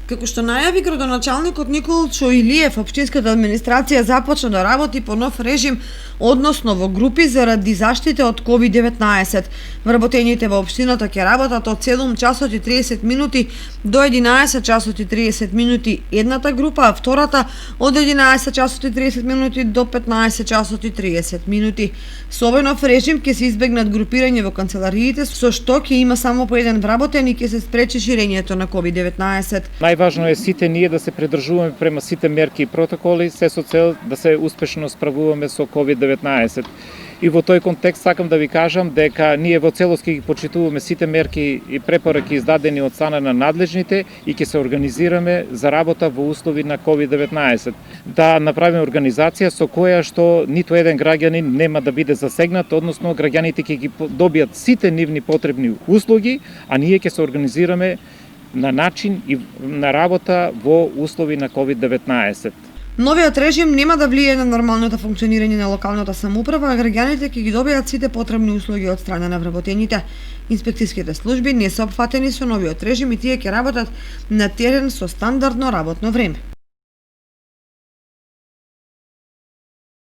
Како што најави градоначалникот Николчо Илиев, општинската администрација започна да работи по нов режим, односно во групи заради заштита од COVID-19. Вработените во општината ќе работат од 7 часот и 30 минути до 11 часот и 30 минути едната група, а втората од 11 часот и 30 минути до 15 часот и 30 минути. Со овој нов режим ќе се избегнат групирање во канцелариите, со што ќе има само по еден вработен и ќе се спречи ширењето на COVID-19. Најважно е сите ние да се придржуваме према сите мерки и протоколи, се со цел да се успешно справуваме со COVID-19. И во тој контекст сакам да ви кажам дека ние во целост ќе ги почитуваме сите мерки и препораки издадени од страна на надлежните и ќе се организираме за работа во услови на COVID-19. Да направиме организација со која што ниту еден граѓанин нема да биде засегнат, односно граѓаните ќе ги добијат сите нивни потребни услуги, а ние ќе се организираме на начин и на работа во услови на COVID-19. Новиот режим нема да влијае на нормалното функционирање на локалната самоуправа, а граѓаните ќе ги добијат сите потребни услуги од страна на вработените. Инспекцијските служби не се опфатени со новиот режим и тие ќе работат на терен со стандардно работно време.